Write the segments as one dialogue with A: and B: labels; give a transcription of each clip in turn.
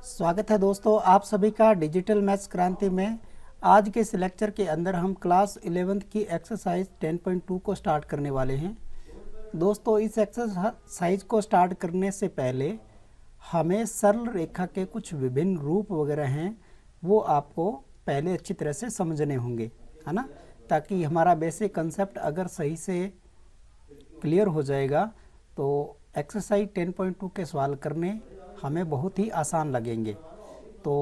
A: स्वागत है दोस्तों आप सभी का डिजिटल मैथ्स क्रांति में। आज के इस लेक्चर के अंदर हम क्लास 11th की एक्सरसाइज 10.2 को स्टार्ट करने वाले हैं। दोस्तों इस एक्सरसाइज को स्टार्ट करने से पहले हमें सरल रेखा के कुछ विभिन्न रूप वगैरह हैं वो आपको पहले अच्छी तरह से समझने होंगे, है ना, ताकि हमारा बेसिक कंसेप्ट अगर सही से क्लियर हो जाएगा तो एक्सरसाइज 10.2 के सवाल करने हमें बहुत ही आसान लगेंगे। तो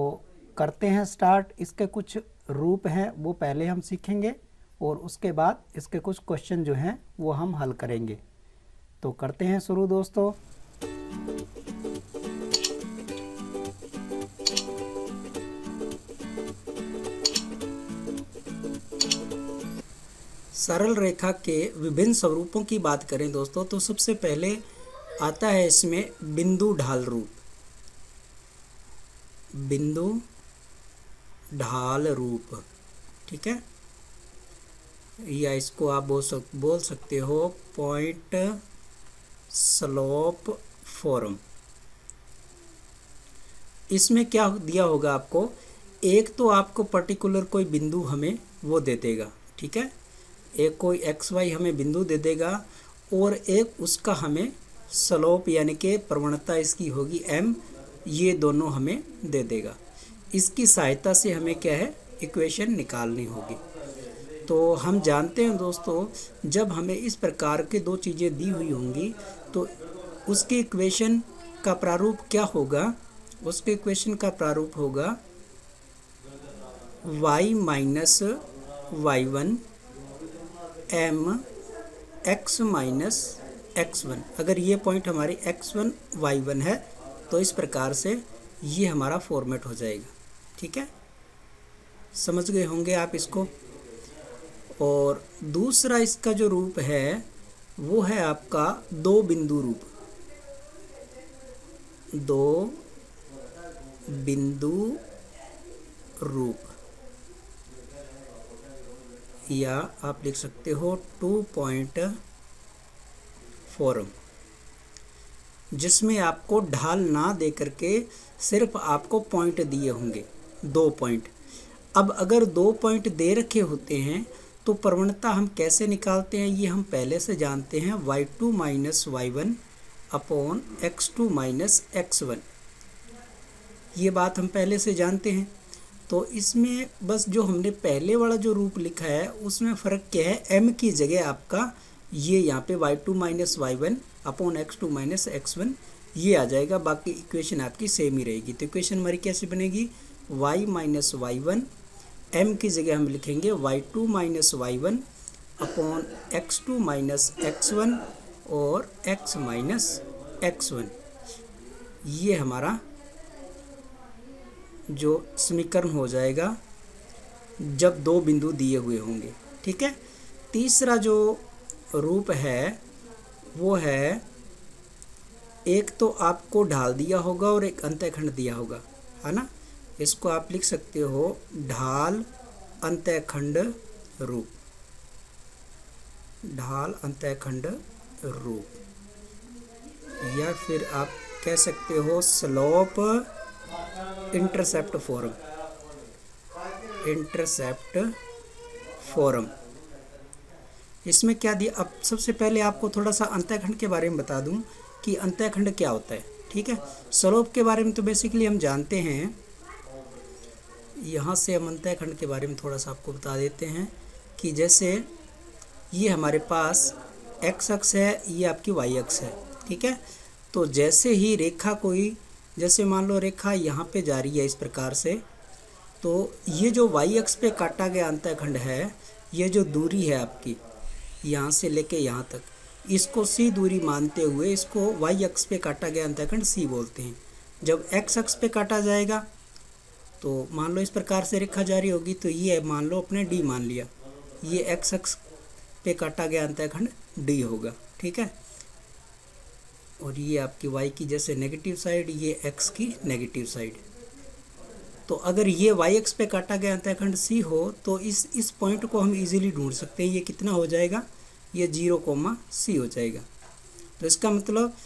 A: करते हैं स्टार्ट। इसके कुछ रूप हैं वो पहले हम सीखेंगे और उसके बाद इसके कुछ क्वेश्चन जो हैं वो हम हल करेंगे। तो करते हैं शुरू दोस्तों। सरल रेखा के विभिन्न स्वरूपों की बात करें दोस्तों तो सबसे पहले आता है इसमें बिंदु ढाल रूप। बिंदु ढाल रूप, ठीक है, या इसको आप बोल सकते हो पॉइंट स्लोप फॉर्म। इसमें क्या दिया होगा आपको, एक तो आपको पर्टिकुलर कोई बिंदु हमें वो दे देगा, ठीक है, एक कोई एक्स वाई हमें बिंदु दे देगा और एक उसका हमें स्लोप यानी कि प्रवणता इसकी होगी m, ये दोनों हमें दे देगा। इसकी सहायता से हमें क्या है इक्वेशन निकालनी होगी। तो हम जानते हैं दोस्तों जब हमें इस प्रकार के दो चीज़ें दी हुई होंगी तो उसके इक्वेशन का प्रारूप क्या होगा, उसके इक्वेशन का प्रारूप होगा y minus y1 m x minus x1। अगर ये पॉइंट हमारी x1 y1 है तो इस प्रकार से ये हमारा फॉर्मेट हो जाएगा, ठीक है, समझ गए होंगे आप इसको। और दूसरा इसका जो रूप है वो है आपका दो बिंदु रूप। दो बिंदु रूप या आप लिख सकते हो 2 पॉइंट फॉर्म, जिसमें आपको ढाल ना दे करके सिर्फ आपको पॉइंट दिए होंगे, 2 पॉइंट। अब अगर 2 पॉइंट दे रखे होते हैं तो प्रवणता हम कैसे निकालते हैं ये हम पहले से जानते हैं, y2 minus y1 upon x2 minus x1, ये बात हम पहले से जानते हैं। तो इसमें बस जो हमने पहले वाला जो रूप लिखा है उसमें फ़र्क क्या है, m की जगह आपका ये यहाँ पे y2 minus y1 upon x2 minus x1 ये आ जाएगा, बाकी इक्वेशन आपकी सेम ही रहेगी। तो इक्वेशन हमारी कैसे बनेगी, y माइनस y1, m की जगह हम लिखेंगे y2 minus y1 upon x2 minus x1 और x माइनस x1, ये हमारा जो समीकरण हो जाएगा जब दो बिंदु दिए हुए होंगे, ठीक है। तीसरा जो रूप है वो है, एक तो आपको ढाल दिया होगा और एक अंतःखंड दिया होगा, है ना, इसको आप लिख सकते हो ढाल अंतःखंड रूप। ढाल अंतःखंड रूप, या फिर आप कह सकते हो slope intercept form. Intercept form इसमें क्या दिया, अब सबसे पहले आपको थोड़ा सा अंतःखंड के बारे में बता दूं कि अंतःखंड क्या होता है, ठीक है। स्लोप के बारे में तो बेसिकली हम जानते हैं, यहाँ से हम अंतःखंड के बारे में थोड़ा सा आपको बता देते हैं कि जैसे ये हमारे पास x अक्ष है, ये आपकी y अक्ष है, ठीक है। तो जैसे ही रेखा कोई, जैसे मान लो रेखा यहाँ पे जा रही है इस प्रकार से, तो ये जो y अक्ष पे काटा गया अंतःखंड है, ये जो दूरी है आपकी यहाँ से लेके यहाँ तक, इसको c दूरी मानते हुए इसको y अक्ष पे काटा गया अंतःखंड c बोलते हैं। जब x अक्ष पे काटा जाएगा तो मान लो इस प्रकार से रेखा जारी होगी, तो ये मान लो अपने d मान लिया, ये x अक्ष पे काटा गया अंतःखंड d होगा, ठीक है। और ये आपकी y की जैसे नेगेटिव साइड, ये x की नेगेटिव साइड। तो अगर ये y अक्ष पे काटा गया अंतःखंड c हो तो इस पॉइंट को हम इजीली ढूंढ सकते हैं, ये कितना हो जाएगा, ये 0, c हो जाएगा। तो इसका मतलब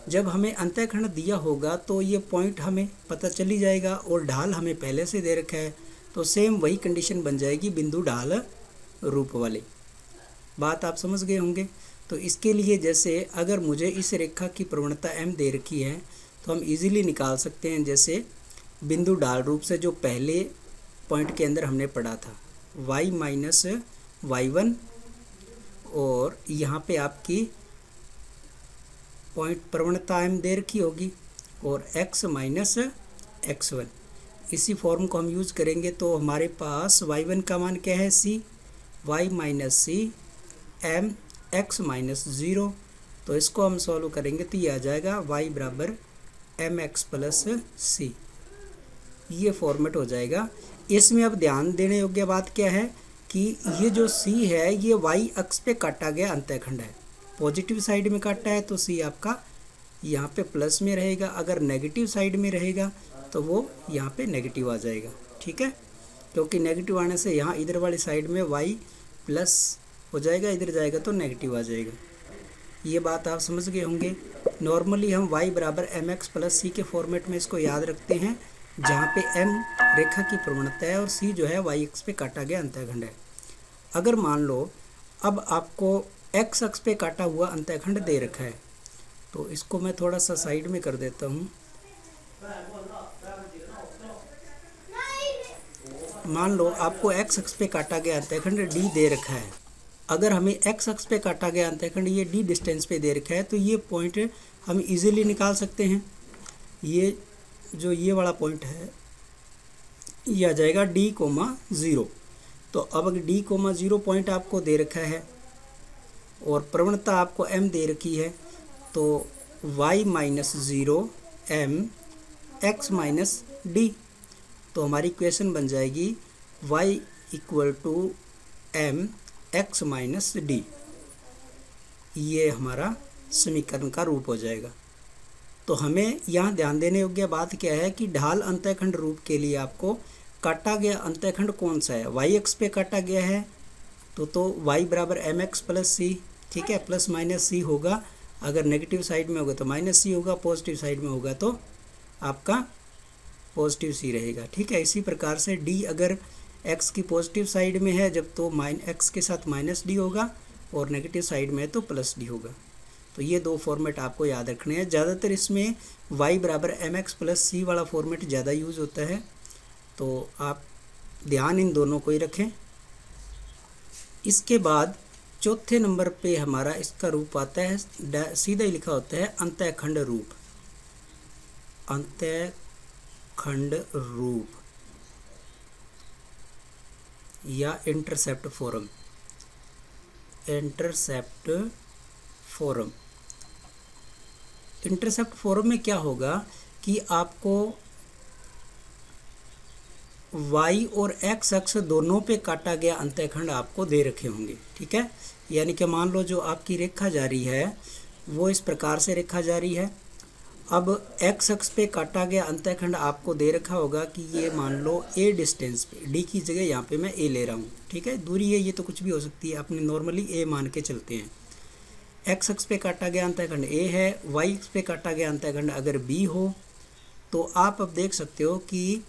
A: जब हमें अंतःखंड दिया होगा तो ये पॉइंट हमें पता चली जाएगा और ढाल हमें पहले से दे रखा है, तो सेम वही कंडीशन बन जाएगी बिंदु ढाल रूप वाली। बात आप समझ गए होंगे। तो इसके लिए जैसे अगर मुझे इस रेखा की प्रवणता m दे रखी है तो हम इजीली निकाल सकते हैं, जैसे बिंदु ढाल रूप से जो पहले पॉइंट के अंदर हमने पढ़ा था y माइनस y1, और यहाँ पे आपकी पॉइंट प्रवणता m दे रखी होगी और x माइनस x1। इसी फॉर्म को हम यूज़ करेंगे तो हमारे पास y1 का मान क्या है c, y minus c m x minus 0। तो इसको हम सॉल्व करेंगे तो ये आ जाएगा y बराबर एम एक्स प्लस सी। ये फॉर्मेट हो जाएगा। इसमें अब ध्यान देने योग्य बात क्या है कि ये जो c है ये y अक्ष पे काटा गया अंतःखंड है। पॉजिटिव साइड में काटा है तो c आपका यहाँ पे प्लस में रहेगा, अगर नेगेटिव साइड में रहेगा तो वो यहाँ पे नेगेटिव आ जाएगा। ठीक है, क्योंकि नेगेटिव आने से यहाँ इधर वाली साइड में y प्लस हो जाएगा, इधर जाएगा तो नेगेटिव आ जाएगा। ये बात आप समझ गए होंगे। नॉर्मली हम y बराबर एम एक्स प्लस सी के फॉर्मेट में इसको याद रखते हैं, जहाँ पे m रेखा की प्रवणता है और c जो है y अक्ष पे काटा गया अंतःखंड है। अगर मान लो अब आपको x अक्ष पे काटा हुआ अंतःखंड दे रखा है, तो इसको मैं थोड़ा सा साइड में कर देता हूँ। मान लो आपको x अक्ष पे काटा गया अंतःखंड d दे रखा है। अगर हमें x अक्ष पे काटा गया अंतःखंड ये d डिस्टेंस पे दे रखा है तो ये पॉइंट हम इजीली निकाल सकते हैं। ये जो ये वाला पॉइंट है ये आ जाएगा d,0। तो अब अगर d,0 पॉइंट आपको दे रखा है और प्रवणता आपको m दे रखी है, तो y minus 0 m x minus d। तो हमारी इक्वेशन बन जाएगी y equal to m x minus d। ये हमारा समीकरण का रूप हो जाएगा। तो हमें यहाँ ध्यान देने योग्य बात क्या है कि ढाल अंतःखंड रूप के लिए आपको काटा गया अंतःखंड कौन सा है, y अक्ष पे काटा गया है तो y बराबर एम एक्स प्लस सी। ठीक है, प्लस माइनस सी होगा, अगर नेगेटिव साइड में होगा तो माइनस सी होगा, पॉजिटिव साइड में होगा तो आपका पॉजिटिव सी रहेगा। ठीक है, इसी प्रकार से d अगर x की पॉजिटिव साइड में है जब तो x के साथ माइनस डी होगा और नेगेटिव साइड में है तो प्लस डी होगा। तो ये दो फॉर्मेट आपको याद रखने हैं। ज़्यादातर इसमें y बराबर एम एक्स प्लस सी वाला फॉर्मेट ज़्यादा यूज़ होता है, तो आप ध्यान इन दोनों को ही रखें। इसके बाद चौथे नंबर पे हमारा इसका रूप आता है, सीधा ही लिखा होता है अंतःखंड रूप। अंतःखंड रूप या intercept form. Intercept form. Intercept form में क्या होगा कि आपको y और x अक्ष दोनों पे काटा गया अंतःखंड आपको दे रखे होंगे। ठीक है, यानी कि मान लो जो आपकी रेखा जा रही है वो इस प्रकार से रेखा जा रही है। अब x अक्ष पे काटा गया अंतःखंड आपको दे रखा होगा कि ये मान लो a डिस्टेंस पे, d की जगह यहाँ पे मैं a ले रहा हूँ। ठीक है, दूरी है, ये तो कुछ भी हो सकती है, अपने नॉर्मली a मान के चलते हैं। x अक्ष पे काटा गया अंतःखंड a है, y अक्ष पे काटा गया अंतःखंड अगर b हो, तो आप अब देख सकते हो कि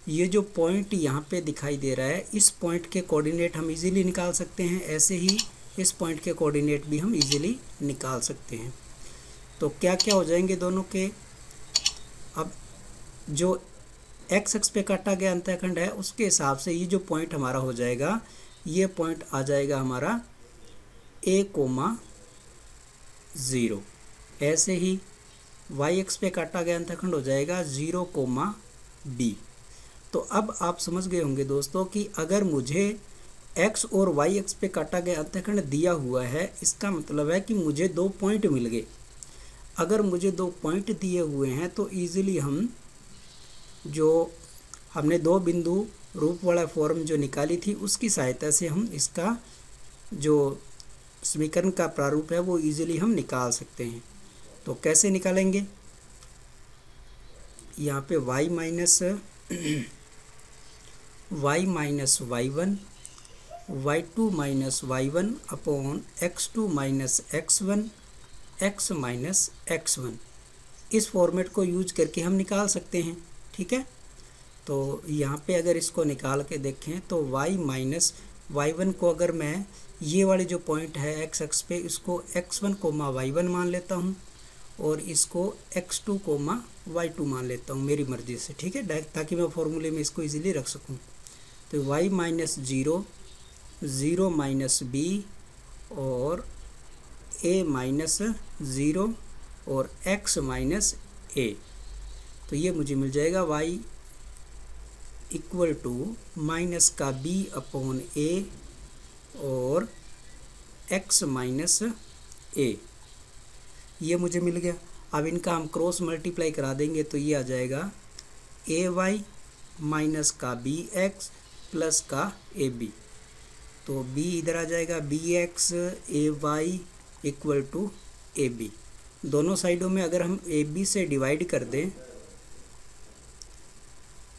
A: ये जो पॉइंट यहाँ पे दिखाई दे रहा है, इस पॉइंट के कोऑर्डिनेट हम इजीली निकाल सकते हैं। ऐसे ही इस पॉइंट के कोऑर्डिनेट भी हम इजीली निकाल सकते हैं। तो क्या क्या हो जाएंगे दोनों के, अब जो x अक्ष पे काटा गया अंतःखंड है उसके हिसाब से ये जो पॉइंट हमारा हो जाएगा, ये पॉइंट आ जाएगा हमारा a,0। ऐसे ही y अक्ष पे काटा गया अंतःखंड हो जाएगा 0,b। तो अब आप समझ गए होंगे दोस्तों कि अगर मुझे x और y अक्ष पे काटा गया अंतःखंड दिया हुआ है, इसका मतलब है कि मुझे दो पॉइंट मिल गए। अगर मुझे दो पॉइंट दिए हुए हैं तो इजीली हम जो हमने दो बिंदु रूप वाला फॉर्म जो निकाली थी उसकी सहायता से हम इसका जो समीकरण का प्रारूप है वो इजीली हम निकाल सकते हैं। तो कैसे निकालेंगे, यहाँ पे y minus y1 y2 minus y1 upon x2 minus x1 x minus x1। इस फॉर्मेट को यूज करके हम निकाल सकते हैं। ठीक है, तो यहाँ पे अगर इसको निकाल के देखें तो y माइनस y1 को अगर मैं ये वाले जो पॉइंट है एक्स एक्स पे इसको x1 कोमा y1 मान लेता हूँ और इसको x2 कोमा y2 मान लेता हूँ मेरी मर्ज़ी से। ठीक है, ताकि मैं फॉर्मूले में इसको इजीली रख सकूँ। तो y माइनस 0, 0 माइनस b और a माइनस 0 और x माइनस a, तो ये मुझे मिल जाएगा y इक्वल टू माइनस का b अपॉन a और x माइनस a, ये मुझे मिल गया। अब इनका हम क्रॉस मल्टीप्लाई करा देंगे तो ये आ जाएगा ay माइनस का bx प्लस का ab, तो b इधर आ जाएगा bx ay equal to ab। दोनों साइडों में अगर हम ab से डिवाइड कर दें,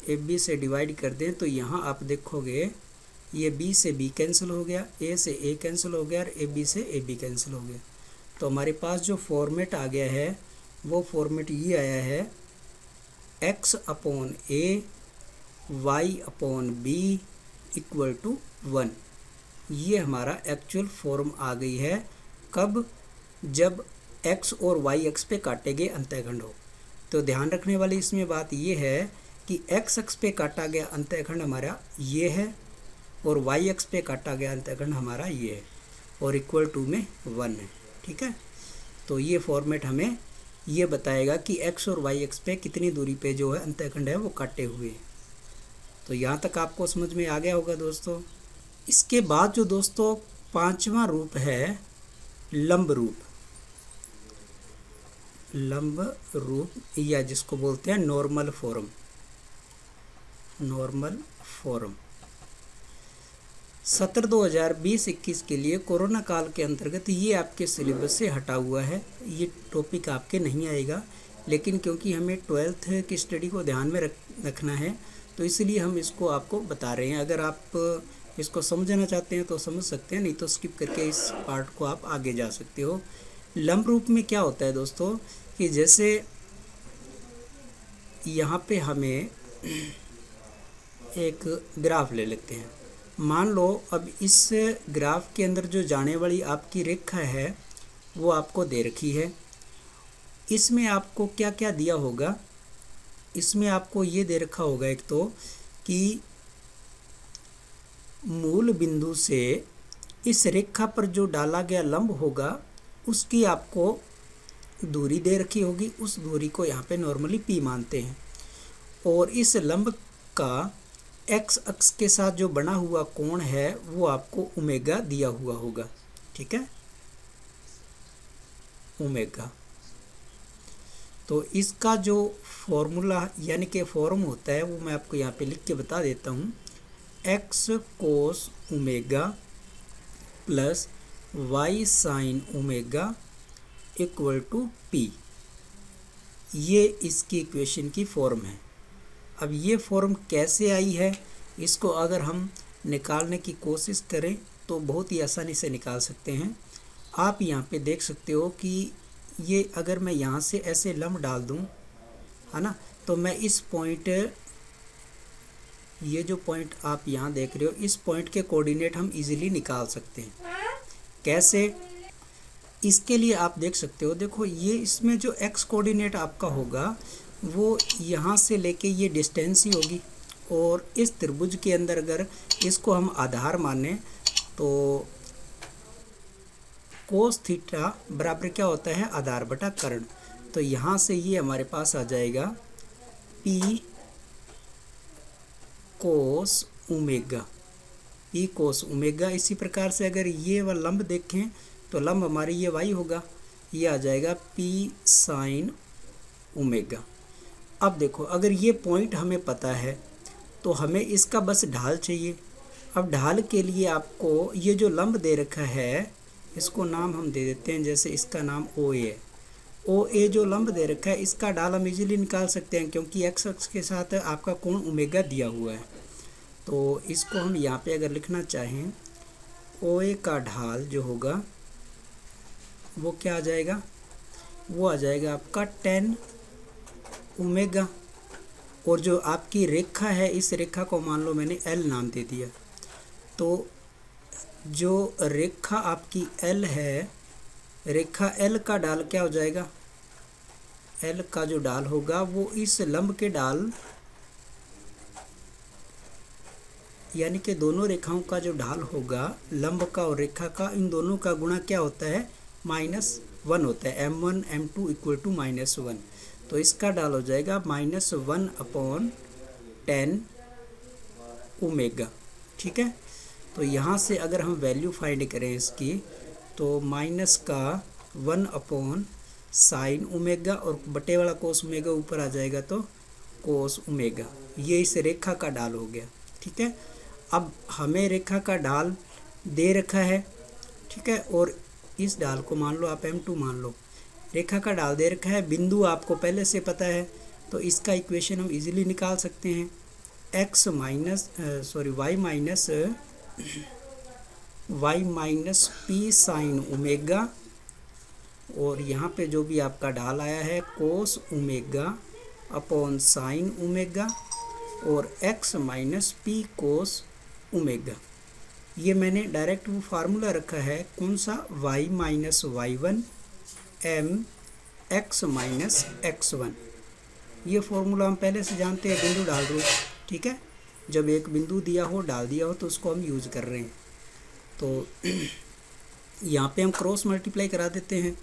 A: ab से डिवाइड कर दें तो यहाँ आप देखोगे ये b से b कैंसिल हो गया, a से a कैंसिल हो गया और ab से ab कैंसिल हो गया। तो हमारे पास जो फॉर्मेट आ गया है वो फॉर्मेट ये आया है x upon a y upon b equal to 1। ये हमारा एक्चुअल फॉर्म आ गई है। कब? जब x और y एक्स पे काटे गए अंतःखंड हो। तो ध्यान रखने वाली इसमें बात ये है कि x एक्स पे काटा गया अंतःखंड हमारा ये है और y एक्स पे काटा गया अंतःखंड हमारा ये है और इक्वल टू में 1 है। ठीक है, तो ये फॉर्मेट हमें ये बताएगा कि x और y एक्स पे कितनी दूरी पे जो है अंतःखंड है वो काटे हुए हैं। तो यहाँ तक आपको समझ में आ गया होगा दोस्तों। इसके बाद जो दोस्तों पांचवा रूप है लंब रूप, लंब रूप या जिसको बोलते हैं नॉर्मल फॉर्म। नॉर्मल फॉर्म सत्र 2020-21 के लिए कोरोना काल के अंतर्गत ये आपके सिलेबस से हटा हुआ है, ये टॉपिक आपके नहीं आएगा, लेकिन क्योंकि हमें 12th की स्टडी को ध्यान में रखना है तो इसलिए हम इसको आपको बता रहे हैं। अगर आप इसको समझना चाहते हैं तो समझ सकते हैं, नहीं तो स्किप करके इस पार्ट को आप आगे जा सकते हो। लंब रूप में क्या होता है दोस्तों कि जैसे यहाँ पे हमें एक ग्राफ ले लेते हैं। मान लो अब इस ग्राफ के अंदर जो जाने वाली आपकी रेखा है वो आपको दे रखी है। इसमें आपको क्या क्या दिया होगा, इसमें आपको ये दे रखा होगा एक तो कि मूल बिंदु से इस रेखा पर जो डाला गया लंब होगा उसकी आपको दूरी दे रखी होगी, उस दूरी को यहाँ पे नॉर्मली p मानते हैं। और इस लंब का x अक्ष के साथ जो बना हुआ कोण है वो आपको ओमेगा दिया हुआ होगा। ठीक है, ओमेगा। तो इसका जो फॉर्मूला यानी कि फॉर्म होता है वो मैं आपको यहाँ पे लिख के बता देता हूँ। x cos omega plus y sine omega equal to p, ये इसकी इक्वेशन की फॉर्म है। अब ये फॉर्म कैसे आई है, इसको अगर हम निकालने की कोशिश करें तो बहुत ही आसानी से निकाल सकते हैं। आप यहाँ पे देख सकते हो कि ये अगर मैं यहाँ से ऐसे लंब डाल दूँ, है ना, तो मैं इस पॉइंट, ये जो पॉइंट आप यहाँ देख रहे हो, इस पॉइंट के कोऑर्डिनेट हम इजीली निकाल सकते हैं। कैसे? इसके लिए आप देख सकते हो, देखो ये इसमें जो x कोऑर्डिनेट आपका होगा वो यहाँ से लेके ये डिस्टेंस ही होगी और इस त्रिभुज के अंदर अगर इसको हम आधार माने तो कोस थीटा बराबर क्या होता है, आधार बटा कर्ण। तो यहाँ से ये हमारे पास आ जाएगा p कोस ओमेगा, p कोस ओमेगा। इसी प्रकार से अगर ये वाला लंब देखें तो लंब हमारी ये y होगा, ये आ जाएगा p साइन ओमेगा। अब देखो अगर ये पॉइंट हमें पता है तो हमें इसका बस ढाल चाहिए। अब ढाल के लिए आपको ये जो लंब दे रखा है इसको नाम हम दे देते हैं, जैसे इसका नाम OA है। OA जो लंब दे रखा है इसका ढाल हम इजीली निकाल सकते हैं क्योंकि x अक्ष के साथ आपका कोण ओमेगा दिया हुआ है। तो इसको हम यहाँ पे अगर लिखना चाहें, OA का ढाल जो होगा वो क्या आ जाएगा, वो आ जाएगा आपका 10 ओमेगा, और जो आपकी रेखा है इस रेखा को मान लो मैंने एल नाम दे दिया। तो जो रेखा आपकी एल है, रेखा एल का डाल क्या हो जाएगा, एल का जो डाल होगा वो इस लंब के डाल, यानी कि दोनों रेखाओं का जो ढाल होगा लंब का और रेखा का, इन दोनों का गुणा क्या होता है, -1 होता है। m1 m2 equal to -1। तो इसका डाल हो जाएगा -1/10 ओमेगा। ठीक है, तो यहाँ से अगर हम वैल्यू फाइंड करें इसकी, तो माइनस का 1/sin ओमेगा और बटे वाला कोस ओमेगा ऊपर आ जाएगा तो कोस ओमेगा। ये इस रेखा का डाल हो गया। ठीक है, अब हमें रेखा का ढाल दे रखा है। ठीक है, और इस ढाल को मान लो आप m2 मान लो, रेखा का ढाल दे रखा है, बिंदु आपको पहले से पता है, तो इसका इक्वेशन हम इजीली निकाल सकते हैं। y minus p sine omega, और यहाँ पे जो भी आपका ढाल आया है कोस ओमेगा अपॉन साइन ओमेगा, और x minus P cos omega. ये मैंने डायरेक्ट वो फार्मूला रखा है, कौन सा, y minus y1 m x minus x1। ये फार्मूला हम पहले से जानते हैं, बिंदु डाल रूप। ठीक है, जब एक बिंदु दिया हो, डाल दिया हो, तो उसको हम यूज़ कर रहे हैं। तो यहाँ पे हम क्रॉस मल्टीप्लाई करा देते हैं,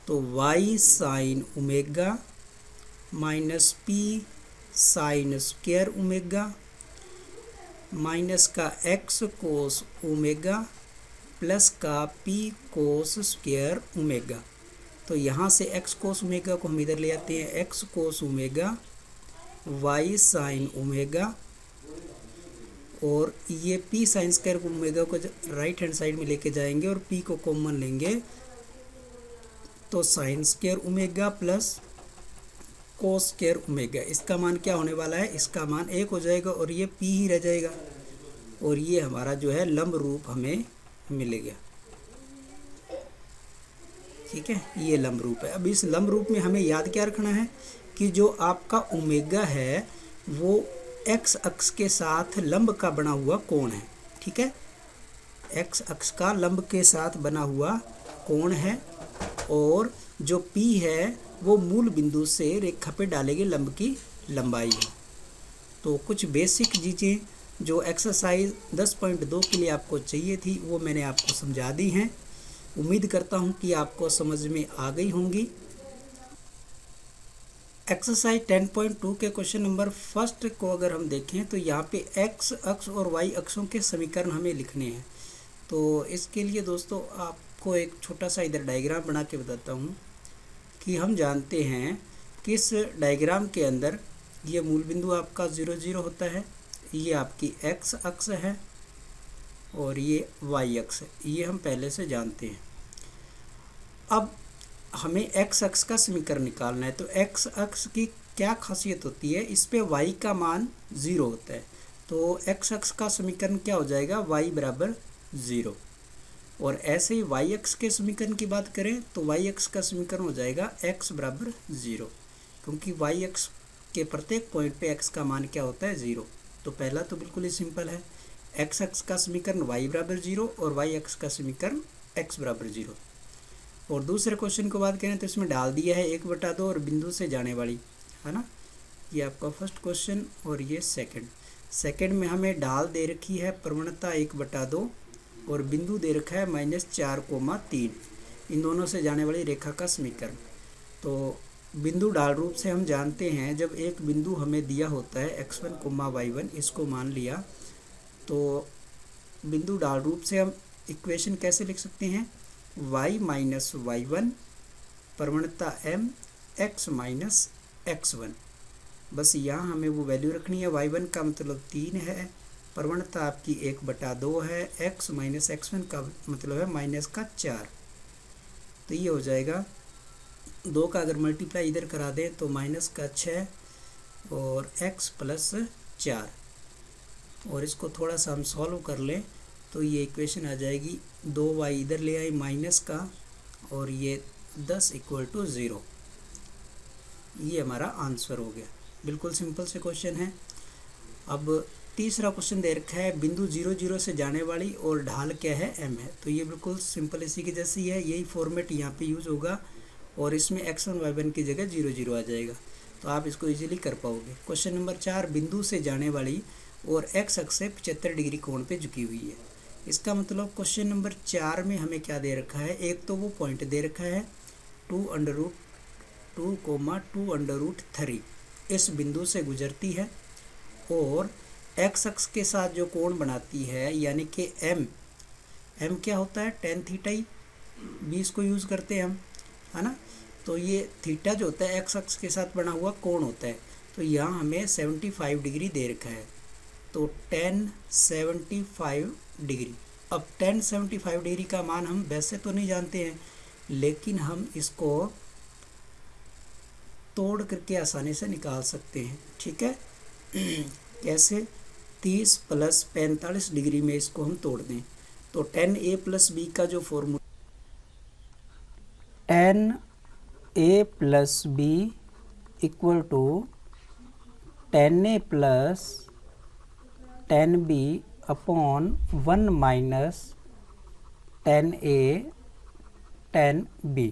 A: तो y sine omega minus p sine square omega minus का x कोस ओमेगा प्लस का p कोस स्क्वायर ओमेगा। तो यहाँ से x कोस ओमेगा को हम इधर ले आते हैं, x cos omega y sine omega, और ये p साइन स्क्वायर ओमेगा को राइट हैंड साइड में लेके जाएंगे और p को कॉमन लेंगे, तो sine square omega plus cos square omega. इसका मान क्या होने वाला है, इसका मान 1 हो जाएगा और ये p ही रह जाएगा, और ये हमारा जो है लंब रूप हमें मिलेगा। ठीक है, ये लंब रूप है। अब इस लंब रूप में हमें याद क्या रखना है कि जो आपका ओमेगा है वो x अक्ष के साथ लंब का बना हुआ कोण है। ठीक है, x अक्ष का लंब के साथ बना हुआ कोण है, और जो p है वो मूल बिंदु से रेखा पे डाले गए लंब की लंबाई है। तो कुछ बेसिक चीज़ें जो एक्सरसाइज 10.2 के लिए आपको चाहिए थी वो मैंने आपको समझा दी हैं। उम्मीद करता हूँ कि आपको समझ में आ गई होंगी। एक्सरसाइज 10.2 के क्वेश्चन नंबर फर्स्ट को अगर हम देखें तो यहाँ पे x अक्ष और y अक्षों के समीकरण हमें लिखने हैं। तो इसके लिए दोस्तों आपको एक छोटा सा इधर डायग्राम बना के बताता हूँ कि हम जानते हैं कि इस डायग्राम के अंदर ये मूल बिंदु आपका 0 0 होता है, ये आपकी x अक्ष है और ये y अक्ष है, ये हम पहले से जानते हैं। अब हमें x अक्ष का समीकरण निकालना है, तो x अक्ष की क्या खासियत होती है, इस पे y का मान 0 होता है। तो x अक्ष का समीकरण क्या हो जाएगा, y बराबर 0। और ऐसे ही y अक्ष के समीकरण की बात करें तो y अक्ष का समीकरण हो जाएगा x बराबर 0, क्योंकि y अक्ष के प्रत्येक पॉइंट पे x का मान क्या होता है, 0। तो पहला तो बिल्कुल ही सिंपल है, x अक्ष का समीकरण y बराबर 0 और y अक्ष का समीकरण x बराबर 0। और दूसरे क्वेश्चन को बात करें तो इसमें डाल दिया है 1/2 और बिंदु से जाने वाली, है ना। ये आपका फर्स्ट क्वेश्चन और ये सेकंड में हमें डाल दे रखी है प्रवणता 1/2 और बिंदु दे रखा है -4,3। इन दोनों से जाने वाली रेखा का समीकरण। तो बिंदु डाल रूप से हम जानते हैं, जब एक बिंदु हमें दिया होता है x1, y1, इसको मान लिया, तो बिंदु डाल रूप से हम इक्वेशन कैसे लिख सकते हैं, y माइनस y1 प्रवणता m x माइनस x1। बस यहाँ हमें वो वैल्यू रखनी है। y1 का मतलब 3 है, प्रवणता आपकी 1/2 है, x माइनस x1 का मतलब है -4। तो ये हो जाएगा 2 का अगर मल्टीप्लाई इधर करा दें तो -6 और x प्लस 4, और इसको थोड़ा सा हम सॉल्व कर लें तो ये इक्वेशन आ जाएगी 2y इधर ले आए माइनस का, और ये 10 = 0। ये हमारा आंसर हो गया। बिल्कुल सिंपल से क्वेश्चन है। अब तीसरा क्वेश्चन दे रखा है बिंदु 0 0 से जाने वाली और ढाल क्या है, m है। तो ये बिल्कुल सिंपल इसी की जैसी है, यही फॉर्मेट यहाँ पे यूज़ होगा और इसमें x1 y1 की जगह 0 0 आ जाएगा, तो आप इसको इजीली कर पाओगे। क्वेश्चन नंबर 4, बिंदु से जाने वाली और x अक्ष से 75 डिग्री कोण पे झुकी हुई है। इसका मतलब क्वेश्चन नंबर 4 में हमें क्या दे रखा है, एक तो वो पॉइंट दे रखा है 2√2, 2√3 इस बिंदु से गुजरती है और x अक्ष के साथ जो कोण बनाती है यानी कि m क्या होता है, tan थीटा ही 20 को यूज़ करते हैं हम, है ना। तो ये थीटा जो होता है x अक्ष के साथ बना हुआ कोण होता है। तो यहाँ हमें 75 डिग्री दे रखा है, तो tan 75 डिग्री। अब tan 75 डिग्री का मान हम वैसे तो नहीं जानते हैं, लेकिन हम इसको तोड़ करके आसानी से निकाल सकते हैं, ठीक है। कैसे, 30 + 45 डिग्री में इसको हम तोड़ दें तो tan a + b का जो formula, tan a + b = tan a + tan b upon 1 - tan a tan b,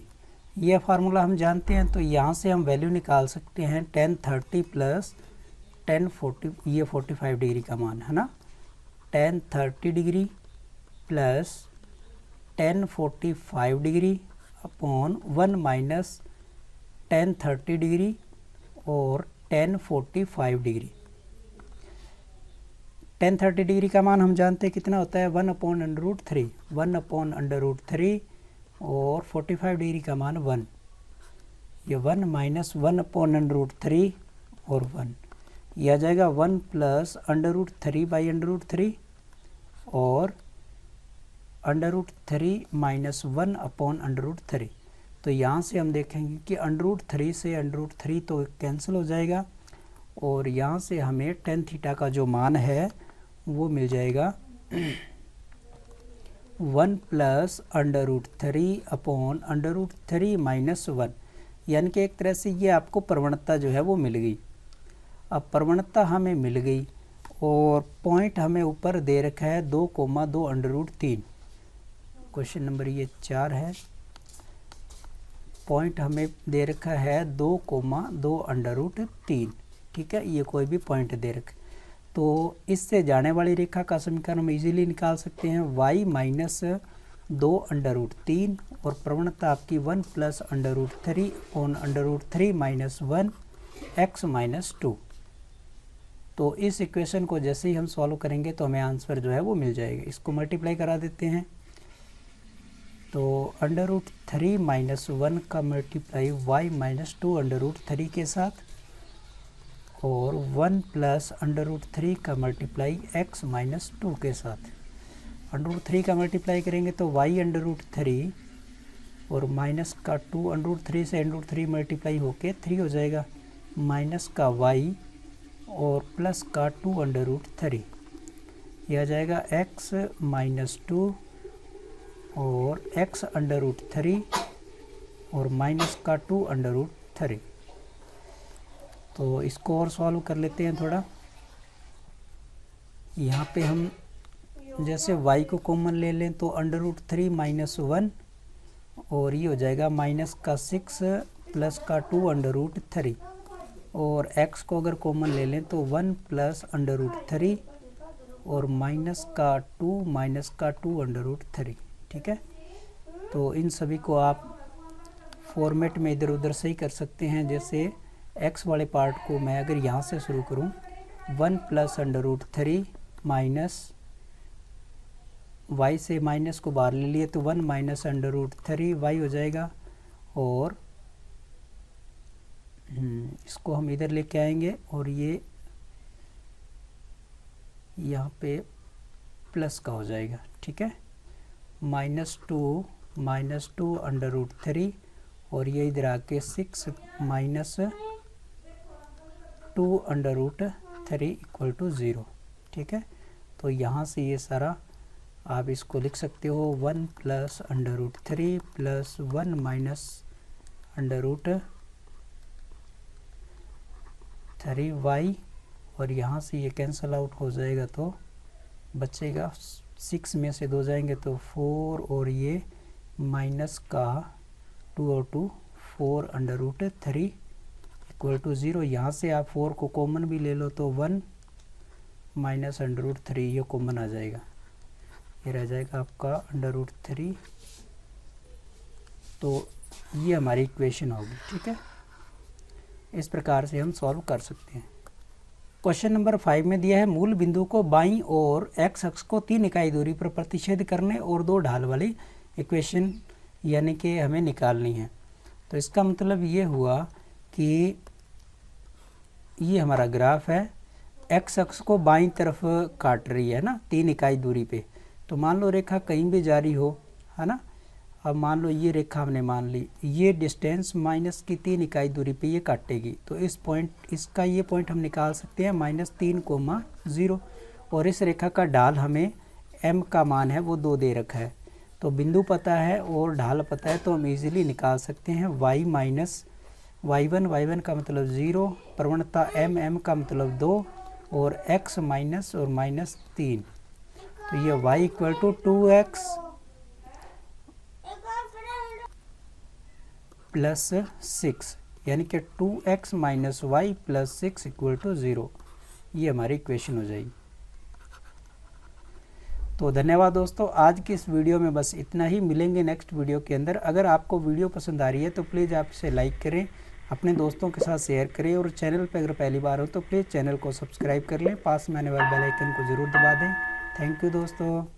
A: यह फार्मूला हम जानते हैं। तो यहाँ से हम वैल्यू निकाल सकते हैं tan 30 + tan 40, ये 45 डिग्री का मान है ना, tan 30 degree plus tan 45 degree upon 1 - tan 30 degree और tan 45 डिग्री। tan 30 डिग्री का मान हम जानते हैं कितना होता है, 1/√3, 1/√3 और 45 डिग्री का मान 1, ये 1 - 1/√3 और 1, यह आ जाएगा 1 + √3/√3 और √3 - 1/√3। तो यहाँ से हम देखेंगे कि √3 से √3 तो कैंसिल हो जाएगा और यहाँ से हमें tan थीटा का जो मान है वो मिल जाएगा 1 + √3/√3 - 1, यानी कि एक तरह से ये आपको प्रवणता जो है वो मिल गई। अब प्रवणता हमें मिल गई और पॉइंट हमें ऊपर दे रखा है 2,2√3। क्वेश्चन नंबर ये 4 है, पॉइंट हमें दे रखा है 2,2√3, ठीक है। ये कोई भी पॉइंट दे रखा, तो इससे जाने वाली रेखा का समीकरण हम इजीली निकाल सकते हैं, y - 2√3 और प्रवणता आपकी 1 + √3/√3 - 1 x - 2। तो इस इक्वेशन को जैसे ही हम सॉल्व करेंगे तो हमें आंसर जो है वो मिल जाएगा। इसको मल्टीप्लाई करा देते हैं, तो √3 - 1 का मल्टीप्लाई y - 2√3 के साथ और 1 + √3 का मल्टीप्लाई x - 2 के साथ। √3 का मल्टीप्लाई करेंगे तो y √3 और माइनस का 2, √3 से √3 मल्टीप्लाई होके 3 हो जाएगा, माइनस का y और प्लस का 2√3, यह आ जाएगा x - 2 और x √3 और माइनस का 2√3। तो इसको और सॉल्व कर लेते हैं थोड़ा। यहाँ पे हम जैसे y को कॉमन ले लें तो √3 - 1 और ये हो जाएगा माइनस का 6 प्लस का 2√3 और x को अगर कॉमन ले लें तो 1 + √3 और माइनस का 2 माइनस का 2√3, ठीक है। तो इन सभी को आप फॉर्मेट में इधर उधर सही कर सकते हैं। जैसे x वाले पार्ट को मैं अगर यहाँ से शुरू करूँ, 1 + √3 माइनस y से माइनस को बाहर ले लिए तो 1 - √3 y हो जाएगा और इसको हम इधर लेके आएंगे और ये यहाँ पे प्लस का हो जाएगा, ठीक है। -2 √3 और ये इधर आके 6 - 2√3 = 0, ठीक है। तो यहाँ से ये सारा आप इसको लिख सकते हो 1 + √3 + 1 - 3y और यहाँ से ये कैंसिल आउट हो जाएगा तो बचेगा 6 में से 2 जाएंगे तो 4 और ये माइनस का 2 और 2 4√3 इक्वल टू 0। यहाँ से आप 4 को कॉमन भी ले लो तो 1 माइनस √3 ये कॉमन आ जाएगा, ये रह जाएगा आपका √3। तो ये हमारी इक्वेशन होगी। ठीक है, इस प्रकार से हम सॉल्व कर सकते हैं। क्वेश्चन नंबर 5 में दिया है मूल बिंदु को बाईं और x अक्ष को 3 इकाई दूरी पर प्रतिच्छेद करने और 2 ढाल वाली इक्वेशन यानी कि हमें निकालनी है। तो इसका मतलब ये हुआ कि ये हमारा ग्राफ है, x अक्ष को बाईं तरफ काट रही है ना 3 इकाई दूरी पे। तो मान लो रेखा कहीं भी जारी हो, है ना। अब मान लो ये रेखा हमने मान ली, ये डिस्टेंस माइनस की 3 इकाई दूरी पे ये काटेगी। तो इस पॉइंट, इसका ये पॉइंट हम निकाल सकते हैं -3,0 और इस रेखा का ढाल हमें m का मान है वो 2 दे रखा है। तो बिंदु पता है और ढाल पता है तो हम इजीली निकाल सकते हैं y माइनस y1 का मतलब 0, प्रवणता m का मतलब 2 और x माइनस और -3। तो ये y equal to 2x plus 6 यानी कि 2x minus y plus 6 equal to 0, ये हमारी इक्वेशन हो जाएगी। तो धन्यवाद दोस्तों, आज की इस वीडियो में बस इतना ही। मिलेंगे नेक्स्ट वीडियो के अंदर। अगर आपको वीडियो पसंद आ रही है तो प्लीज़ आप इसे लाइक करें, अपने दोस्तों के साथ शेयर करें और चैनल पर अगर पहली बार हो तो प्लीज़ चैनल को सब्सक्राइब कर लें, पास में आने वाले बेल आइकन को ज़रूर दबा दें। थैंक यू दोस्तों।